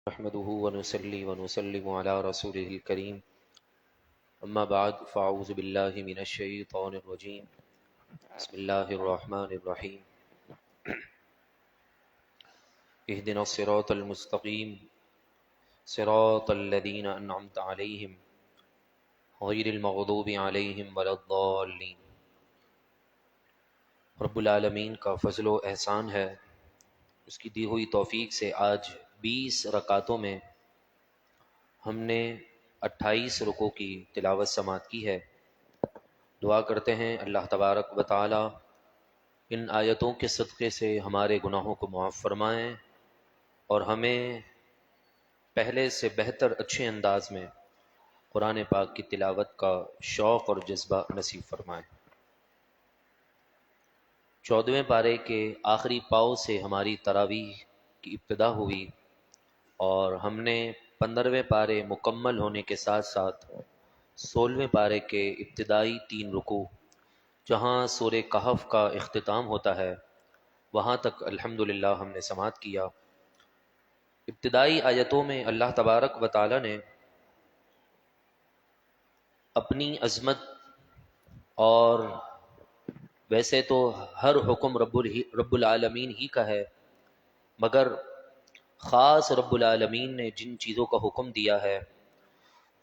نحمده ونصلي ونسلم على رسوله الكريم أما بعد فأعوذ بالله من الشيطان الرجيم بسم الله الرحمن الرحيم اهدنا الصراط المستقيم صراط الذين أنعمت عليهم غير المغضوب عليهم ولا الضالين۔ رب العالمین کا فضل و احسان ہے، اس کی دی ہوئی توفیق سے آج 20 رکعتوں میں ہم نے 28 رکوع کی تلاوت سماعت کی ہے۔ دعا کرتے ہیں اللہ تبارک و تعالی ان آیتوں کے صدقے سے ہمارے گناہوں کو معاف فرمائیں اور ہمیں پہلے سے بہتر اچھے انداز میں قرآن پاک کی تلاوت کا شوق اور جذبہ نصیب فرمائیں۔ 14ویں پارے کے آخری پاؤ سے ہماری تراویح کی ابتدا ہوئی اور ہم نے 15ویں پارے مکمل ہونے کے ساتھ ساتھ 16ویں پارے کے ابتدائی 3 رکوع جہاں سورہ کہف کا اختتام ہوتا ہے وہاں تک الحمدللہ ہم نے سماعت کیا۔ ابتدائی آیتوں میں اللہ تبارک و تعالی نے اپنی عظمت اور ویسے تو ہر حکم رب العالمین ہی کا ہے، مگر خاص رب العالمین نے جن چیزوں کا حکم دیا ہے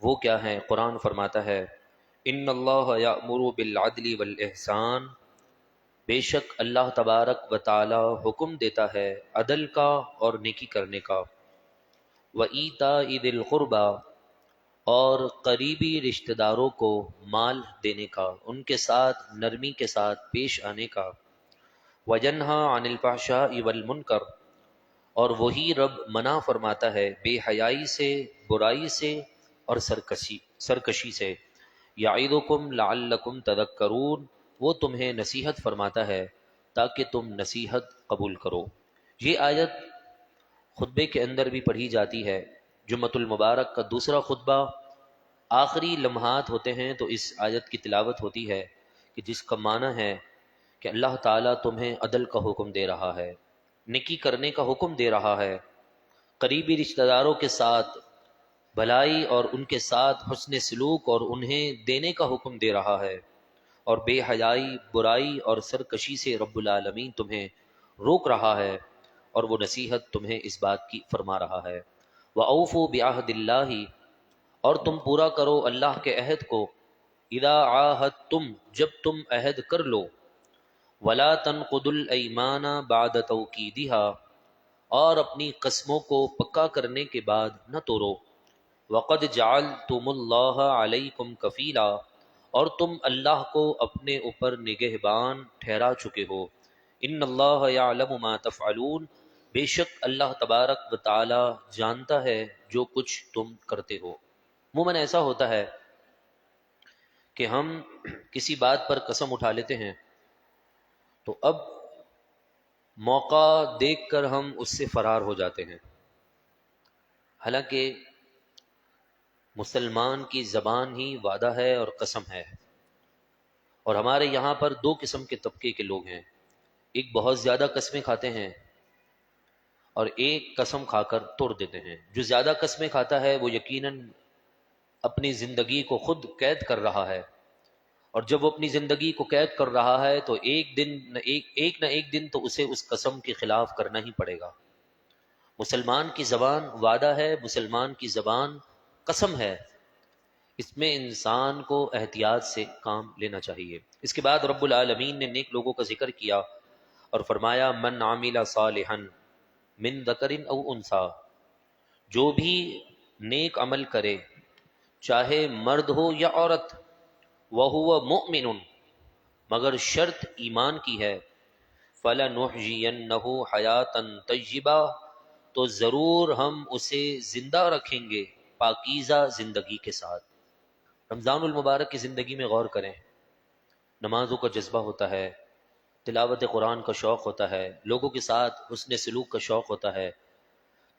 وہ کیا ہے؟ قرآن فرماتا ہے ان اللہ یأمر بالعدل والاحسان، بے شک اللہ تبارک و تعالی حکم دیتا ہے عدل کا اور نیکی کرنے کا، وَإِيتَاءِ ذِي الْقُرْبَى، اور قریبی رشتہ داروں کو مال دینے کا، ان کے ساتھ نرمی کے ساتھ پیش آنے کا، وَيَنْهَى عَنِ الْفَحْشَاءِ وَالْمُنْكَرِ، اور وہی رب منع فرماتا ہے بے حیائی سے، برائی سے اور سرکشی سے، یعظکم لعلکم تذکرون، وہ تمہیں نصیحت فرماتا ہے تاکہ تم نصیحت قبول کرو۔ یہ آیت خطبے کے اندر بھی پڑھی جاتی ہے۔ جمعۃ المبارک کا دوسرا خطبہ آخری لمحات ہوتے ہیں تو اس آیت کی تلاوت ہوتی ہے کہ جس کا معنی ہے کہ اللہ تعالیٰ تمہیں عدل کا حکم دے رہا ہے، نیکی کرنے کا حکم دے رہا ہے، قریبی رشتہ داروں کے ساتھ بھلائی اور ان کے ساتھ حسن سلوک اور انہیں دینے کا حکم دے رہا ہے، اور بے حیائی، برائی اور سرکشی سے رب العالمین تمہیں روک رہا ہے اور وہ نصیحت تمہیں اس بات کی فرما رہا ہے۔ وَأَوْفُوا بِعَهْدِ اللَّهِ، اور تم پورا کرو اللہ کے عہد کو، اذا عاہدتم، جب تم عہد کر لو، ولا تنقضوا الایمان بعد توکیدها، اور اپنی قسموں کو پکا کرنے کے بعد نہ توڑو، وقد جعلتم اللہ علیکم کفیلا، اور تم اللہ کو اپنے اوپر نگہبان ٹھہرا چکے ہو، ان اللہ یعلم ما تفعلون، بے شک اللہ تبارک و تعالی جانتا ہے جو کچھ تم کرتے ہو۔ عموماً ایسا ہوتا ہے کہ ہم کسی بات پر قسم اٹھا لیتے ہیں تو اب موقع دیکھ کر ہم اس سے فرار ہو جاتے ہیں، حالانکہ مسلمان کی زبان ہی وعدہ ہے اور قسم ہے، اور ہمارے یہاں پر 2 قسم کے طبقے کے لوگ ہیں، ایک بہت زیادہ قسمیں کھاتے ہیں اور ایک قسم کھا کر توڑ دیتے ہیں۔ جو زیادہ قسمیں کھاتا ہے وہ یقیناً اپنی زندگی کو خود قید کر رہا ہے، اور جب وہ اپنی زندگی کو قید کر رہا ہے تو ایک نہ ایک دن تو اسے اس قسم کے خلاف کرنا ہی پڑے گا۔ مسلمان کی زبان وعدہ ہے، مسلمان کی زبان قسم ہے، اس میں انسان کو احتیاط سے کام لینا چاہیے۔ اس کے بعد رب العالمین نے نیک لوگوں کا ذکر کیا اور فرمایا من عامل صالحا من ذکر او انثی، جو بھی نیک عمل کرے چاہے مرد ہو یا عورت، وَهُوَ مُؤْمِنٌ، مگر شرط ایمان کی ہے، فَلَنُحْيِيَنَّهُ حَيَاةً طَيِّبَةً، تو ضرور ہم اسے زندہ رکھیں گے پاکیزہ زندگی کے ساتھ۔ رمضان المبارک کی زندگی میں غور کریں، نمازوں کا جذبہ ہوتا ہے، تلاوت قرآن کا شوق ہوتا ہے، لوگوں کے ساتھ حسن سلوک کا شوق ہوتا ہے،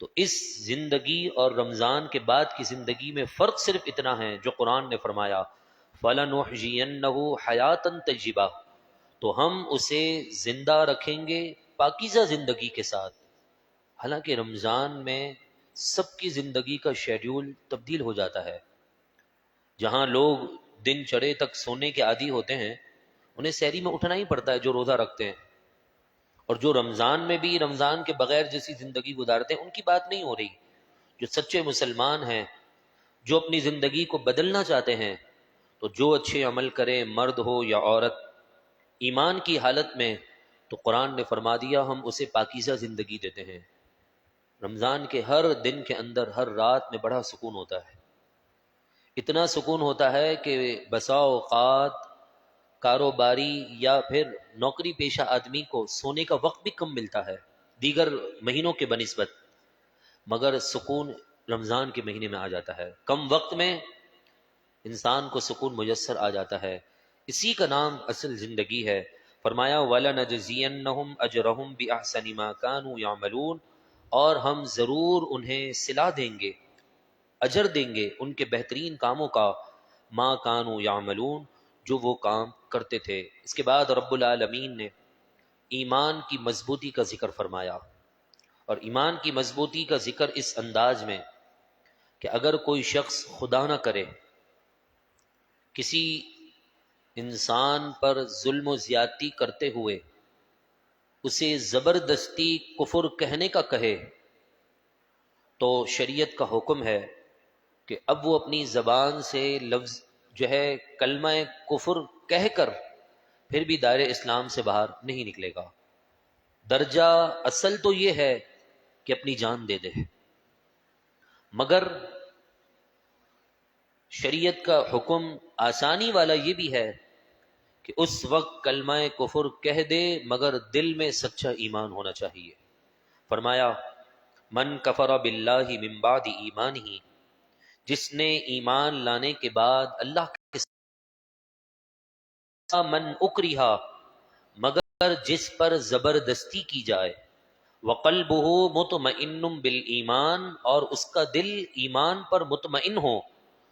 تو اس زندگی اور رمضان کے بعد کی زندگی میں فرق صرف اتنا ہے جو قرآن نے فرمایا فَلَنُحْيِيَنَّهُ حَيَاةً طَيِّبَةً، تو ہم اسے زندہ رکھیں گے پاکیزہ زندگی کے ساتھ۔ حالانکہ رمضان میں سب کی زندگی کا شیڈیول تبدیل ہو جاتا ہے. جہاں لوگ دن چڑھے تک سونے کے عادی ہوتے ہیں، انہیں سحری میں اٹھنا ہی پڑتا ہے جو روزہ رکھتے ہیں. اور جو رمضان میں بھی رمضان کے بغیر جیسی زندگی گزارتے ہیں، ان کی بات نہیں ہو رہی. جو سچے مسلمان ہیں، جو اپنی زندگی کو بدلنا چاہتے ہیں، تو جو اچھے عمل کرے، مرد ہو یا عورت، ایمان کی حالت میں، تو قرآن نے فرما دیا ہم اسے پاکیزہ زندگی دیتے ہیں. رمضان کے ہر دن کے اندر، ہر رات میں بڑا سکون ہوتا ہے. اتنا سکون ہوتا ہے کہ بسا اوقات کاروباری یا پھر نوکری پیشہ آدمی کو سونے کا وقت بھی کم ملتا ہے دیگر مہینوں کے بنسبت، مگر سکون رمضان کے مہینے میں آ جاتا ہے. کم وقت میں انسان کو سکون میسر آ جاتا ہے. اسی کا نام اصل زندگی ہے. فرمایا وَلَنَجْزِيَنَّهُمْ أَجْرَهُمْ بِأَحْسَنِ مَا كَانُوا يَعْمَلُونَ، اور ہم ضرور انہیں صلا دیں گے، اجر دیں گے ان کے بہترین کاموں کا، ما کانوا یعملون، جو وہ کام کرتے تھے. اس کے بعد رب العالمین نے ایمان کی مضبوطی کا ذکر فرمایا، اور ایمان کی مضبوطی کا ذکر اس انداز میں کہ اگر کوئی شخص خدا نہ کرے کسی انسان پر ظلم و زیادتی کرتے ہوئے اسے زبردستی کفر کہنے کا کہے، تو شریعت کا حکم ہے کہ اب وہ اپنی زبان سے لفظ جو ہے کلمہ کفر کہہ کر پھر بھی دائرہ اسلام سے باہر نہیں نکلے گا. درجہ اصل تو یہ ہے کہ اپنی جان دے دے، مگر شریعت کا حکم آسانی والا یہ بھی ہے کہ اس وقت کلمہ کفر کہہ دے مگر دل میں سچا ایمان ہونا چاہیے. فرمایا من کفر باللہ من بعد ایمانہ، جس نے ایمان لانے کے بعد اللہ کے ساتھ، من اکرہا، مگر جس پر زبردستی کی جائے، وقلبہ مطمئن بالایمان، اور اس کا دل ایمان پر مطمئن ہو،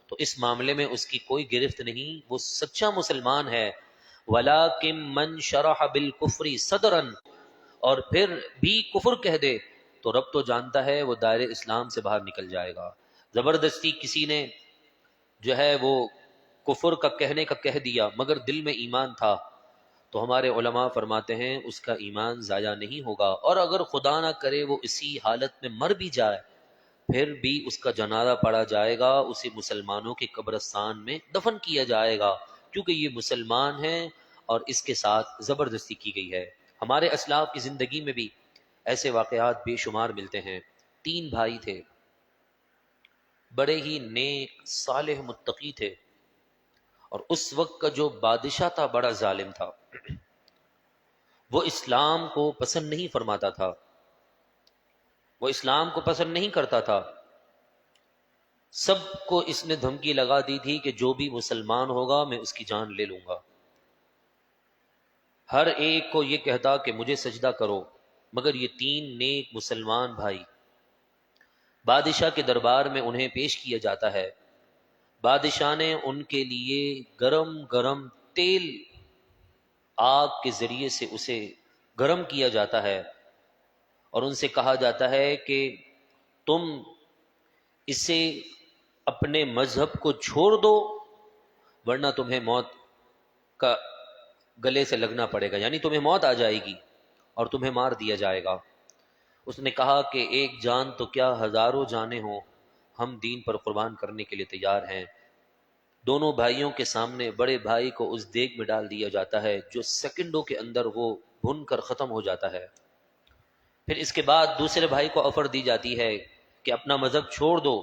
تو اس معاملے میں اس کی کوئی گرفت نہیں، وہ سچا مسلمان ہے. ولیکن من شرح بالکفر صدرا، اور پھر بھی کفر کہہ دے تو رب تو جانتا ہے وہ دائرہ اسلام سے باہر نکل جائے گا. زبردستی کسی نے جو ہے وہ کفر کا کہنے کا کہہ دیا مگر دل میں ایمان تھا، تو ہمارے علماء فرماتے ہیں اس کا ایمان ضائع نہیں ہوگا. اور اگر خدا نہ کرے وہ اسی حالت میں مر بھی جائے، پھر بھی اس کا جنازہ پڑھا جائے گا، اسے مسلمانوں کے قبرستان میں دفن کیا جائے گا، کیونکہ یہ مسلمان ہے اور اس کے ساتھ زبردستی کی گئی ہے. ہمارے اسلاف کی زندگی میں بھی ایسے واقعات بے شمار ملتے ہیں. 3 بھائی تھے، بڑے ہی نیک صالح متقی تھے، اور اس وقت کا جو بادشاہ تھا بڑا ظالم تھا. وہ اسلام کو پسند نہیں فرماتا تھا، وہ اسلام کو پسند نہیں کرتا تھا. سب کو اس نے دھمکی لگا دی تھی کہ جو بھی مسلمان ہوگا میں اس کی جان لے لوں گا. ہر ایک کو یہ کہتا کہ مجھے سجدہ کرو، مگر یہ 3 نیک مسلمان بھائی بادشاہ کے دربار میں انہیں پیش کیا جاتا ہے. بادشاہ نے ان کے لیے گرم گرم تیل آگ کے ذریعے سے اسے گرم کیا جاتا ہے، اور ان سے کہا جاتا ہے کہ تم اسے اپنے مذہب کو چھوڑ دو ورنہ تمہیں موت کا گلے سے لگنا پڑے گا، یعنی تمہیں موت آ جائے گی اور تمہیں مار دیا جائے گا. اس نے کہا کہ ایک جان تو کیا ہزاروں جانیں ہوں، ہم دین پر قربان کرنے کے لیے تیار ہیں. دونوں بھائیوں کے سامنے بڑے بھائی کو اس دیگ میں ڈال دیا جاتا ہے جو سیکنڈوں کے اندر وہ بھن کر ختم ہو جاتا ہے. پھر اس کے بعد دوسرے بھائی کو آفر دی جاتی ہے کہ اپنا مذہب چھوڑ دو،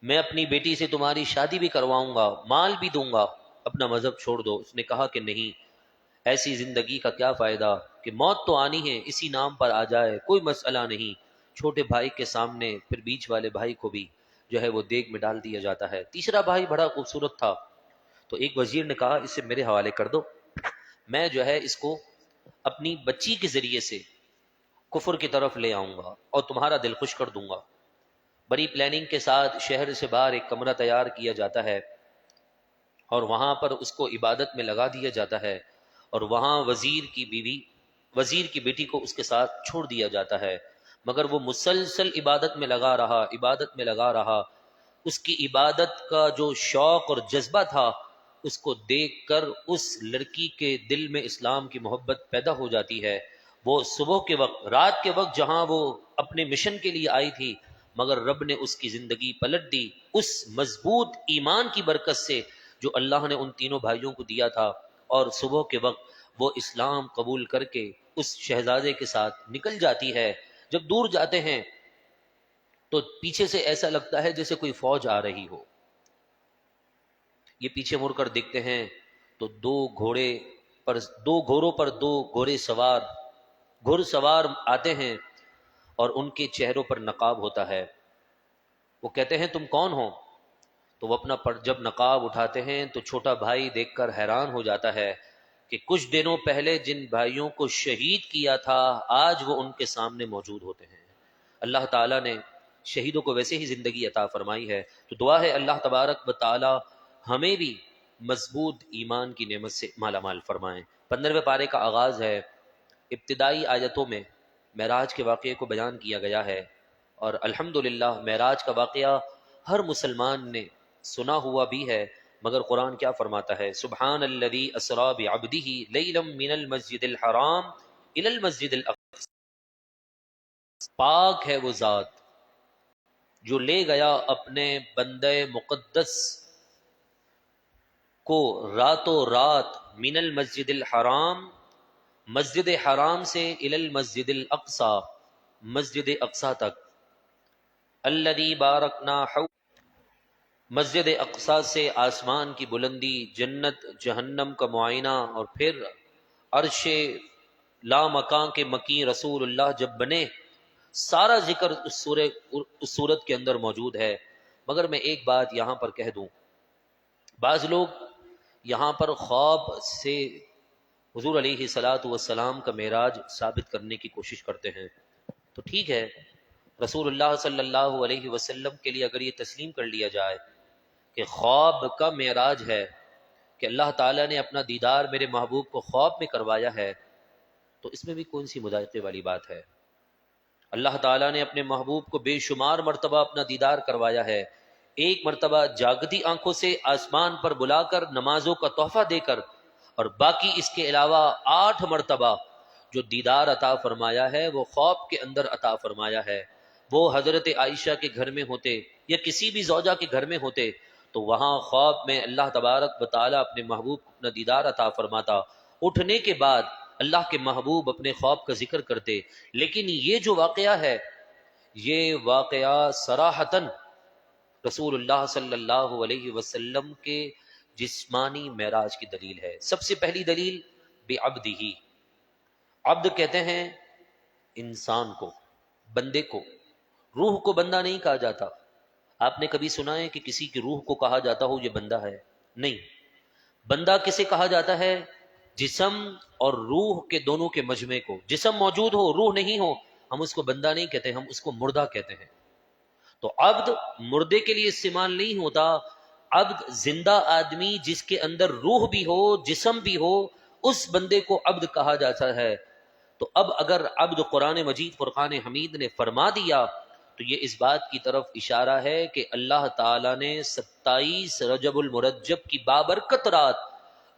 میں اپنی بیٹی سے تمہاری شادی بھی کرواؤں گا، مال بھی دوں گا، اپنا مذہب چھوڑ دو. اس نے کہا کہ نہیں، ایسی زندگی کا کیا فائدہ کہ موت تو آنی ہے، اسی نام پر آ جائے، کوئی مسئلہ نہیں. چھوٹے بھائی کے سامنے پھر بیچ والے بھائی کو بھی جو ہے وہ دیگ میں ڈال دیا جاتا ہے. تیسرا بھائی بڑا خوبصورت تھا، تو ایک وزیر نے کہا اسے میرے حوالے کر دو، میں جو ہے اس کو اپنی بچی کے ذریعے سے کفر کی طرف لے آؤں گا اور تمہارا دل خوش کر دوں گا. بڑی پلاننگ کے ساتھ شہر سے باہر ایک کمرہ تیار کیا جاتا ہے اور وہاں پر اس کو عبادت میں لگا دیا جاتا ہے، اور وہاں وزیر کی بیٹی کو اس کے ساتھ چھوڑ دیا جاتا ہے. مگر وہ مسلسل عبادت میں لگا رہا، عبادت میں لگا رہا. اس کی عبادت کا جو شوق اور جذبہ تھا، اس کو دیکھ کر اس لڑکی کے دل میں اسلام کی محبت پیدا ہو جاتی ہے. وہ صبح کے وقت، رات کے وقت جہاں وہ اپنے مشن کے لیے آئی تھی، مگر رب نے اس کی زندگی پلٹ دی اس مضبوط ایمان کی برکت سے جو اللہ نے ان تینوں بھائیوں کو دیا تھا. اور صبح کے وقت وہ اسلام قبول کر کے اس شہزادے کے ساتھ نکل جاتی ہے. جب دور جاتے ہیں تو پیچھے سے ایسا لگتا ہے جیسے کوئی فوج آ رہی ہو. یہ پیچھے مڑ کر دیکھتے ہیں تو دو گھوڑوں پر دو گھوڑے سوار گھڑ سوار آتے ہیں اور ان کے چہروں پر نقاب ہوتا ہے. وہ کہتے ہیں تم کون ہو؟ تو وہ جب نقاب اٹھاتے ہیں تو چھوٹا بھائی دیکھ کر حیران ہو جاتا ہے کہ کچھ دنوں پہلے جن بھائیوں کو شہید کیا تھا آج وہ ان کے سامنے موجود ہوتے ہیں. اللہ تعالیٰ نے شہیدوں کو ویسے ہی زندگی عطا فرمائی ہے. تو دعا ہے اللہ تبارک و تعالی ہمیں بھی مضبوط ایمان کی نعمت سے مالا مال فرمائیں. 15ویں پارے کا آغاز ہے. ابتدائی آیتوں میں معراج کے واقعے کو بیان کیا گیا ہے، اور الحمدللہ معراج کا واقعہ ہر مسلمان نے سنا ہوا بھی ہے. مگر قرآن کیا فرماتا ہے؟ سبحان الذی اسری بعبدہ لیلا من المسجد الحرام الی المسجد الاقصی. پاک ہے وہ ذات جو لے گیا اپنے بندے مقدس کو راتوں رات من المسجد الحرام، مسجد حرام سے الی المسجد الاقصی، مسجد اقصی تک. الذی بارکنا مسجد اقصی سے آسمان کی بلندی، جنت جہنم کا معائنہ، اور پھر عرش لامکان کے مکی رسول اللہ جب بنے، سارا ذکر اس صورت کے اندر موجود ہے. مگر میں ایک بات یہاں پر کہہ دوں، بعض لوگ یہاں پر خواب سے حضور علیہ الصلاۃ والسلام کا معراج ثابت کرنے کی کوشش کرتے ہیں. تو ٹھیک ہے، رسول اللہ صلی اللہ علیہ وسلم کے لیے اگر یہ تسلیم کر لیا جائے کہ خواب کا معراج ہے، کہ اللہ تعالیٰ نے اپنا دیدار میرے محبوب کو خواب میں کروایا ہے، تو اس میں بھی کون سی مذائقے والی بات ہے؟ اللہ تعالیٰ نے اپنے محبوب کو بے شمار مرتبہ اپنا دیدار کروایا ہے. ایک مرتبہ جاگتی آنکھوں سے آسمان پر بلا کر نمازوں کا تحفہ دے کر، اور باقی اس کے علاوہ 8 مرتبہ جو دیدار عطا فرمایا ہے وہ خواب کے اندر عطا فرمایا ہے. وہ حضرت عائشہ کے گھر میں ہوتے یا کسی بھی زوجہ کے گھر میں ہوتے تو وہاں خواب میں اللہ تبارک و تعالی اپنے محبوب کو اپنا دیدار عطا فرماتا. اٹھنے کے بعد اللہ کے محبوب اپنے خواب کا ذکر کرتے. لیکن یہ جو واقعہ ہے، یہ واقعہ صراحتاً رسول اللہ صلی اللہ علیہ وسلم کے جسمانی معراج کی دلیل ہے. سب سے پہلی دلیل بعبدہ. عبد کہتے ہیں انسان کو، بندے کو. روح کو بندہ نہیں کہا جاتا. آپ نے کبھی سنا ہے کہ کسی کی روح کو کہا جاتا ہو یہ بندہ ہے؟ نہیں. بندہ کسے کہا جاتا ہے؟ جسم اور روح کے دونوں کے مجمع کو. جسم موجود ہو روح نہیں ہو، ہم اس کو بندہ نہیں کہتے، ہم اس کو مردہ کہتے ہیں. تو عبد مردے کے لیے استعمال نہیں ہوتا. عبد زندہ آدمی جس کے اندر روح بھی ہو جسم بھی ہو، اس بندے کو عبد کہا جاتا ہے. تو اب اگر عبد قرآن مجید فرقان حمید نے فرما دیا تو یہ اس بات کی طرف اشارہ ہے کہ اللہ تعالیٰ نے 27 رجب المرجب کی بابرکت رات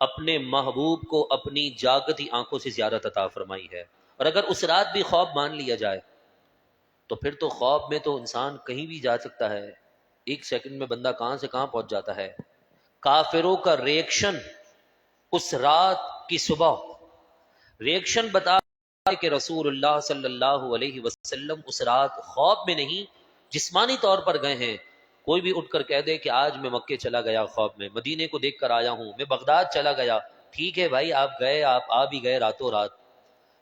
اپنے محبوب کو اپنی جاگتی آنکھوں سے زیارت عطا فرمائی ہے. اور اگر اس رات بھی خواب مان لیا جائے تو پھر تو خواب میں تو انسان کہیں بھی جا سکتا ہے. 1 سیکنڈ میں بندہ کہاں سے کہاں پہنچ جاتا ہے. کافروں کا ریئیکشن اس رات کی صبح، ریئیکشن بتا کہ رسول اللہ صلی اللہ علیہ وسلم اس رات خواب میں نہیں جسمانی طور پر گئے ہیں. کوئی بھی اٹھ کر کہہ دے کہ آج میں مکے چلا گیا خواب میں، مدینے کو دیکھ کر آیا ہوں، میں بغداد چلا گیا. ٹھیک ہے بھائی، آپ گئے، آپ آ بھی گئے راتوں رات.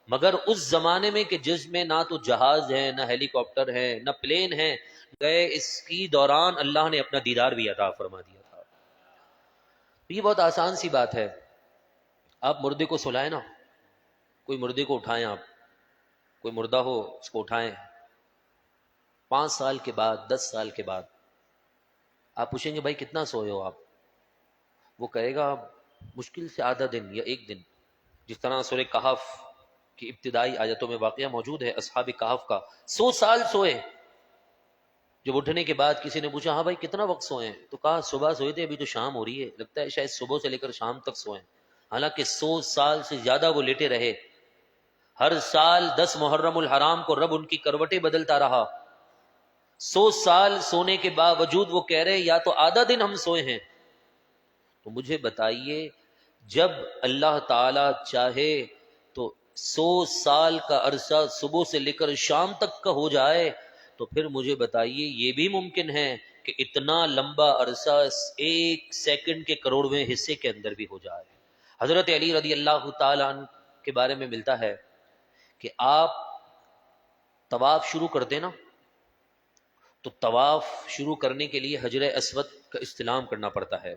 مگر اس زمانے میں کہ جس میں نہ تو جہاز ہے، نہ ہیلی کاپٹر ہے، نہ پلین ہے، گئے اس کی دوران اللہ نے اپنا دیدار بھی عطا فرما دیا تھا. یہ بہت آسان سی بات ہے. آپ مردے کو سلائیں نا، کوئی مردے کو اٹھائیں، آپ کوئی مردہ ہو اس کو اٹھائیں، 5 سال کے بعد 10 سال کے بعد آپ پوچھیں گے بھائی کتنا سوئے ہو آپ؟ وہ کہے گا مشکل سے آدھا دن یا 1 دن. جس طرح سورہ کہف کی ابتدائی آیتوں میں واقعہ موجود ہے اصحاب کہف کا. 100 سال سوئے. جب اٹھنے کے بعد کسی نے پوچھا ہاں بھائی کتنا وقت سوئے ہیں، تو کہا صبح سوئے تھے، ابھی تو شام ہو رہی ہے، لگتا ہے شاید صبح سے لے کر شام تک سوئے. حالانکہ 100 سال سے زیادہ وہ لیٹے رہے. ہر سال 10 محرم الحرام کو رب ان کی کروٹیں بدلتا رہا. 100 سال سونے کے باوجود وہ کہہ رہے یا تو آدھا دن ہم سوئے ہیں. تو مجھے بتائیے جب اللہ تعالی چاہے تو 100 سال کا عرصہ صبح سے لے کر شام تک کا ہو جائے، تو پھر مجھے بتائیے یہ بھی ممکن ہے کہ اتنا لمبا عرصہ 1 سیکنڈ کے کروڑویں حصے کے اندر بھی ہو جائے. حضرت علی رضی اللہ تعالیٰ عنہ کے بارے میں ملتا ہے کہ آپ طواف شروع کرتے نا، تو طواف شروع کرنے کے لیے حجر اسود کا استلام کرنا پڑتا ہے.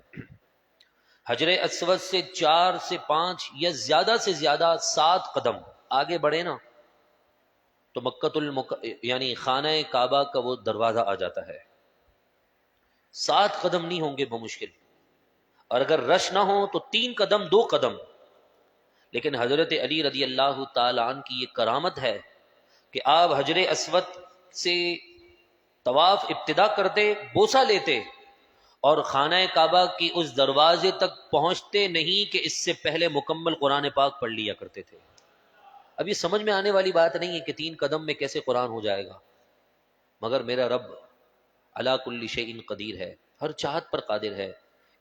حجر اسود سے 4 سے 5 یا زیادہ سے زیادہ 7 قدم آگے بڑھے نا تو یعنی خانہ کعبہ کا وہ دروازہ آ جاتا ہے. 7 قدم نہیں ہوں گے بمشکل، اور اگر رش نہ ہو تو 3 قدم 2 قدم. لیکن حضرت علی رضی اللہ تعالی عنہ کی یہ کرامت ہے کہ آپ حجر اسود سے طواف ابتدا کرتے، بوسہ لیتے، اور خانہ کعبہ کی اس دروازے تک پہنچتے نہیں کہ اس سے پہلے مکمل قرآن پاک پڑھ لیا کرتے تھے. اب یہ سمجھ میں آنے والی بات نہیں ہے کہ 3 قدم میں کیسے قرآن ہو جائے گا، مگر میرا رب علی کل شیء قدیر ہے، ہر چاہت پر قادر ہے.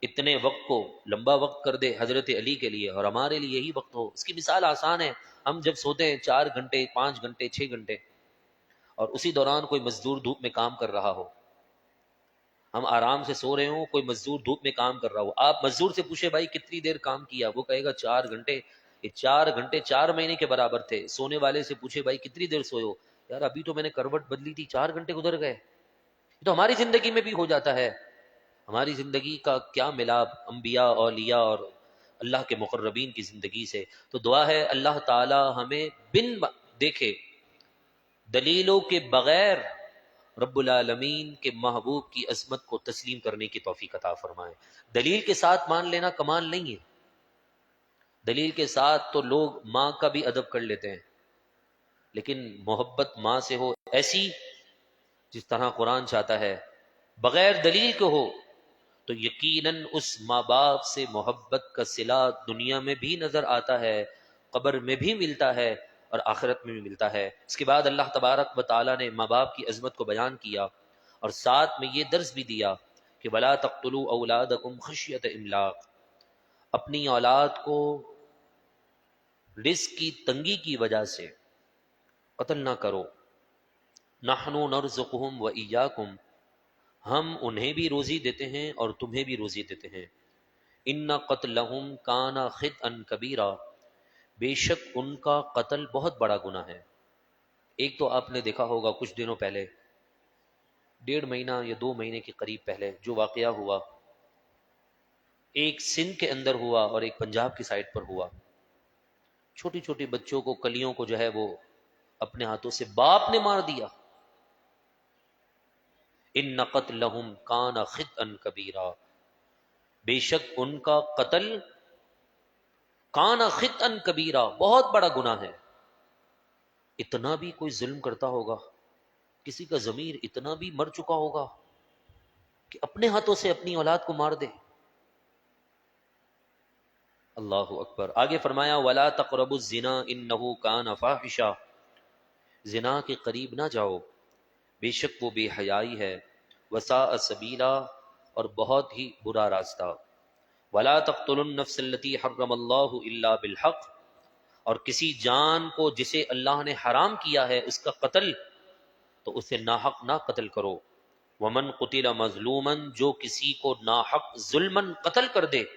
اتنے وقت کو لمبا وقت کر دے حضرت علی کے لیے، اور ہمارے لیے یہی وقت ہو. اس کی مثال آسان ہے. ہم جب سوتے ہیں 4 گھنٹے 5 گھنٹے 6 گھنٹے، اور اسی دوران کوئی مزدور دھوپ میں کام کر رہا ہو، ہم آرام سے سو رہے ہوں، کوئی مزدور دھوپ میں کام کر رہا ہو، آپ مزدور سے پوچھے بھائی کتنی دیر کام کیا، وہ کہے گا 4 گھنٹے. یہ 4 گھنٹے 4 مہینے کے برابر تھے. سونے والے سے پوچھے بھائی کتنی دیر سوئے ہو، یار ابھی تو میں نے کروٹ بدلی تھی 4 گھنٹے گزر گئے. یہ تو ہماری زندگی میں بھی ہو جاتا ہے. ہماری زندگی کا کیا ملاپ انبیاء اولیاء اور اللہ کے مقربین کی زندگی سے. تو دعا ہے اللہ تعالی ہمیں دیکھے دلیلوں کے بغیر رب العالمین کے محبوب کی عظمت کو تسلیم کرنے کی توفیق عطا فرمائے. دلیل کے ساتھ مان لینا کمال نہیں ہے. دلیل کے ساتھ تو لوگ ماں کا بھی ادب کر لیتے ہیں، لیکن محبت ماں سے ہو ایسی جس طرح قرآن چاہتا ہے، بغیر دلیل کے ہو، تو یقیناً اس ماں باپ سے محبت کا صلہ دنیا میں بھی نظر آتا ہے، قبر میں بھی ملتا ہے، اور آخرت میں بھی ملتا ہے. اس کے بعد اللہ تبارک و تعالیٰ نے ماں باپ کی عظمت کو بیان کیا، اور ساتھ میں یہ درس بھی دیا کہ وَلَا تَقْتُلُوا أَوْلَادَكُمْ خَشْيَةَ إِمْلَاقٍ، اپنی اولاد کو رزق کی تنگی کی وجہ سے قتل نہ کرو. نَحْنُ نَرْزُقُهُمْ وَإِيَّاكُمْ، ہم انہیں بھی روزی دیتے ہیں اور تمہیں بھی روزی دیتے ہیں. ان قتلہم کان خطئا کبیرا، بے شک ان کا قتل بہت بڑا گناہ ہے. ایک تو آپ نے دیکھا ہوگا کچھ دنوں پہلے، 1.5 مہینہ یا 2 مہینے کے قریب پہلے جو واقعہ ہوا، ایک سندھ کے اندر ہوا اور ایک پنجاب کی سائڈ پر ہوا. چھوٹی چھوٹی بچوں کو، کلیوں کو جو ہے وہ اپنے ہاتھوں سے باپ نے مار دیا. ان قتلہم کان خطئا کبیرا، بے شک ان کا قتل کان خطئا کبیرا، بہت بڑا گناہ ہے. اتنا بھی کوئی ظلم کرتا ہوگا، کسی کا ضمیر اتنا بھی مر چکا ہوگا کہ اپنے ہاتھوں سے اپنی اولاد کو مار دے. اللہ اکبر. آگے فرمایا وَلَا تَقْرَبُوا الزِّنَا إِنَّهُ كَانَ فَاحِشًا، زنا کے قریب نہ جاؤ، بے شک وہ بے حیائی ہے. وَسَاءَ سَبِيلًا، اور بہت ہی برا راستہ. وَلَا تَقْتُلُوا النَّفْسَ الَّتِي حَرَّمَ اللَّهُ إِلَّا بِالْحَقِّ، اور کسی جان کو جسے اللہ نے حرام کیا ہے اس کا قتل، تو اسے ناحق نہ قتل کرو. وَمَنْ قُتِلَ مَظْلُومًا، جو کسی کو ناحق ظلمًا قتل کر دے،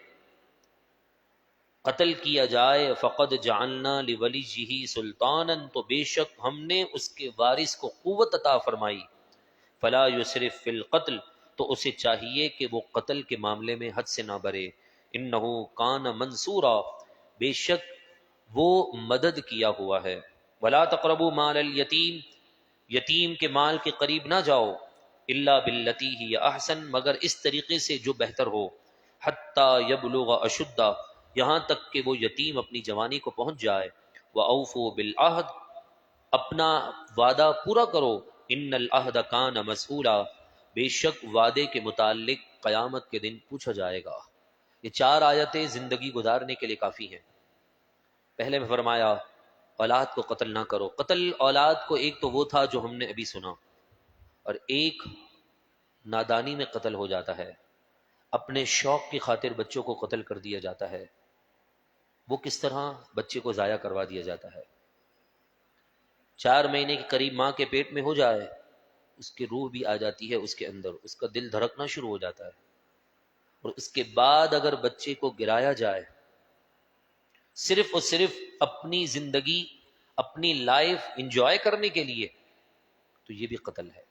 قتل کیا جائے، فقد جعلنا لولیہ سلطانا، تو بے شک ہم نے اس کے وارث کو قوت عطا فرمائی. فلا یسرف فی القتل، تو اسے چاہیے کہ وہ قتل کے معاملے میں حد سے نہ برے. انہ کان منصورا، بے شک وہ مدد کیا ہوا ہے. ولا تقربوا مال الیتیم، یتیم کے مال کے قریب نہ جاؤ. الا باللتی ہی احسن، مگر اس طریقے سے جو بہتر ہو. حتی یبلغ اشدہ، یہاں تک کہ وہ یتیم اپنی جوانی کو پہنچ جائے. وَأَوْفُوا بِالْعَهْدِ، اپنا وعدہ پورا کرو، ان العہد کان مسئولا، بے شک وعدے کے متعلق قیامت کے دن پوچھا جائے گا۔ یہ 4 آیتیں زندگی گزارنے کے لیے کافی ہیں۔ پہلے میں فرمایا اولاد کو قتل نہ کرو۔ قتل اولاد کو ایک تو وہ تھا جو ہم نے ابھی سنا، اور ایک نادانی میں قتل ہو جاتا ہے، اپنے شوق کی خاطر بچوں کو قتل کر دیا جاتا ہے۔ وہ کس طرح بچے کو ضائع کروا دیا جاتا ہے؟ 4 مہینے کے قریب ماں کے پیٹ میں ہو جائے، اس کی روح بھی آ جاتی ہے اس کے اندر، اس کا دل دھڑکنا شروع ہو جاتا ہے، اور اس کے بعد اگر بچے کو گرایا جائے صرف اور صرف اپنی زندگی، اپنی لائف انجوائے کرنے کے لیے، تو یہ بھی قتل ہے۔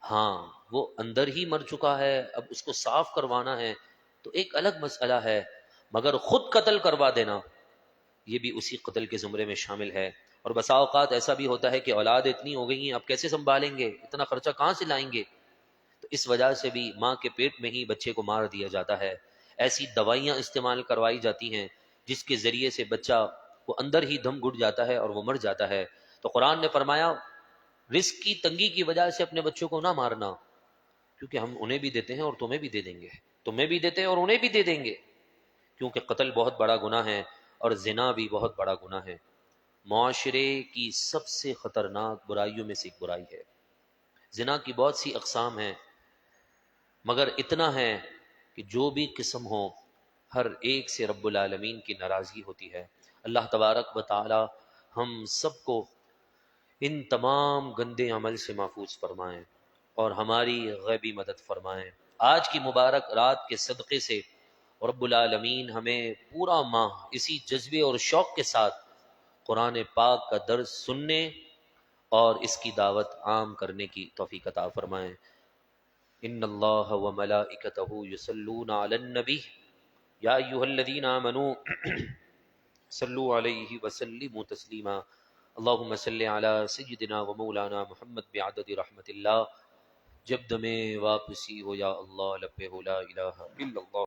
ہاں وہ اندر ہی مر چکا ہے، اب اس کو صاف کروانا ہے تو ایک الگ مسئلہ ہے، مگر خود قتل کروا دینا یہ بھی اسی قتل کے زمرے میں شامل ہے۔ اور بسا اوقات ایسا بھی ہوتا ہے کہ اولاد اتنی ہو گئی ہیں، اب کیسے سنبھالیں گے، اتنا خرچہ کہاں سے لائیں گے، تو اس وجہ سے بھی ماں کے پیٹ میں ہی بچے کو مار دیا جاتا ہے۔ ایسی دوائیاں استعمال کروائی جاتی ہیں جس کے ذریعے سے بچہ وہ اندر ہی دم گھٹ جاتا ہے اور وہ مر جاتا ہے۔ تو قرآن نے فرمایا رزق کی تنگی کی وجہ سے اپنے بچوں کو نہ مارنا، کیونکہ ہم انہیں بھی دیتے ہیں اور تمہیں بھی دے دیں گے، تمہیں بھی دیتے ہیں اور انہیں بھی دے دیں گے، کیونکہ قتل بہت بڑا گناہ ہے اور زنا بھی بہت بڑا گناہ ہے۔ معاشرے کی سب سے خطرناک برائیوں میں سے ایک برائی ہے۔ زنا کی بہت سی اقسام ہیں، مگر اتنا ہے کہ جو بھی قسم ہو ہر ایک سے رب العالمین کی ناراضگی ہوتی ہے۔ اللہ تبارک و تعالی ہم سب کو ان تمام گندے عمل سے محفوظ فرمائیں اور ہماری غیبی مدد فرمائیں۔ آج کی مبارک رات کے صدقے سے رب العالمین ہمیں پورا ماہ اسی جذبے اور شوق کے ساتھ قرآن پاک کا درس سننے اور اس کی دعوت عام کرنے کی توفیق عطا فرمائیں۔ ان اللہ وملائکتہ یصلون علی النبی یا ایھا الذین آمنوا صلوا علیہ وسلموا تسلیما۔ اللہم صل علی سیدنا و مولانا محمد بعدد رحمت اللہ۔ جب دمیں واپسی ہو یا اللہ لبے ہو لا الہ الا اللہ۔